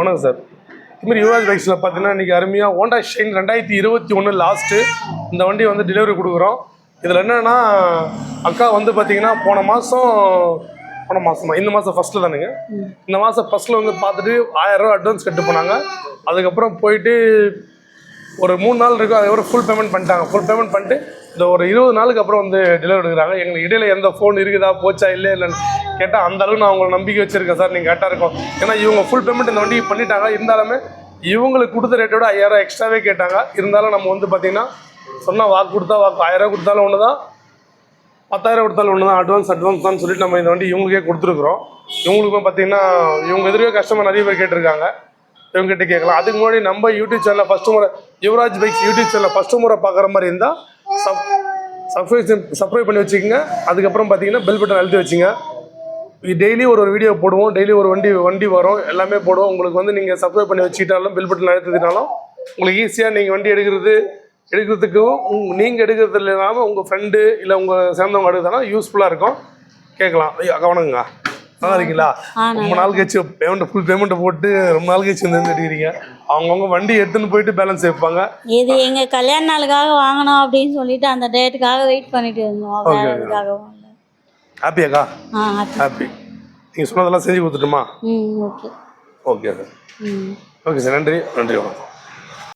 வணக்கம் சார். இதுமாதிரி யுவராஜ் பைக்ஸில் பார்த்தீங்கன்னா இன்றைக்கி அருமையாக ஹோண்டா ஷைன் 2021 லாஸ்ட்டு இந்த வண்டி வந்து டெலிவரி கொடுக்குறோம். இதில் என்னென்னா அக்கா வந்து பார்த்தீங்கன்னா போன மாதமா இந்த மாதம் ஃபஸ்ட்டில் தானுங்க. இந்த மாதம் ஃபஸ்ட்டில் வந்து பார்த்துட்டு 1000 ரூபா அட்வான்ஸ் கட்டு போனாங்க. அதுக்கப்புறம் போயிட்டு ஒரு 3 நாள் இருக்கும், அதுக்கப்புறம் ஃபுல் பேமெண்ட் பண்ணிட்டாங்க. ஃபுல் பேமெண்ட் பண்ணிட்டு இந்த ஒரு 20 நாளுக்கு அப்புறம் வந்து டெலிவரி எடுக்கிறாங்க. எங்களுக்கு இடையில எந்த ஃபோன் இருக்குதா போச்சா இல்லை இல்லைன்னு கேட்டால் அந்த அளவுக்கு நான் உங்களை நம்பிக்கை வச்சுருக்கேன் சார், நீங்கள் கரெக்டாக இருக்கும். ஏன்னா இவங்க ஃபுல் பேமெண்ட் இந்த வண்டிக்கு பண்ணிட்டாங்க. இருந்தாலுமே இவங்களுக்கு கொடுத்த ரேட்டோட 5000 ரூபா எக்ஸ்ட்ராவே கேட்டாங்க. இருந்தாலும் நம்ம வந்து பார்த்திங்கன்னா சொன்னால் வாக்கு கொடுத்தா வாக்கு 1000 ரூபா கொடுத்தாலும் ஒன்று தான், 10,000 கொடுத்தாலும் ஒன்று தான். அட்வான்ஸ் தான் சொல்லிட்டு நம்ம இந்த வண்டி இவங்களுக்கே கொடுத்துருக்குறோம். இவங்களுக்கும் பார்த்திங்கன்னா இவங்க எதிரே கஸ்டமர் நிறைய பேர் கேட்டிருக்காங்க. இவங்ககிட்ட கேட்கலாம். அதுக்கு முன்னாடி நம்ம யூடியூப் சேனலில் ஃபஸ்ட்டு முறை யுவராஜ் பைக்ஸ் யூடியூப் சேனலில் ஃபஸ்ட்டு முறை பார்க்குற மாதிரி இருந்தால் சப்ஸ்கிரைப் பண்ணி வச்சுக்கோங்க. அதுக்கப்புறம் பார்த்தீங்கன்னா பெல் பட்டன் அழுத்தி வச்சுங்க. டெய்லி ஒரு வீடியோ போடுவோம், டெய்லி ஒரு வண்டி வரும், எல்லாமே போடுவோம். உங்களுக்கு வந்து நீங்கள் சப்ஸ்கிரைப் பண்ணி வச்சுக்கிட்டாலும் பெல் பட்டன் அழுத்தினாலும் உங்களுக்கு ஈஸியாக நீங்கள் வண்டி எடுக்கிறதுக்கும் நீங்கள் எடுக்கிறது இல்லாமல் உங்கள் ஃப்ரெண்டு இல்லை உங்கள் சேர்ந்தவங்க எடுக்கிறதுனால யூஸ்ஃபுல்லாக இருக்கும். கேட்கலாம். கவனங்க, நல்லா இருக்கீங்களா? ரொம்ப நாள் கழிச்சு ஃபுல் பேமெண்ட்டை போட்டு ரொம்ப நாள் கழிச்சு வந்து எடுக்கிறீங்க. அவங்கவுங்க வண்டி எடுத்துன்னு போயிட்டு பேலன்ஸ் வைப்பாங்க. இது எங்கள் கல்யாண நாளுக்காக வாங்கணும் அப்படின்னு சொல்லிட்டு அந்த டேட்டுக்காக வெயிட் பண்ணிட்டு இருந்தோம். ஹாப்பியாக்கா? ஹாப்பி. நீங்கள் சொன்னதெல்லாம் செஞ்சு கொடுத்துட்டுமா? Okay okay sir. Okay sir, நன்றி வணக்கம்.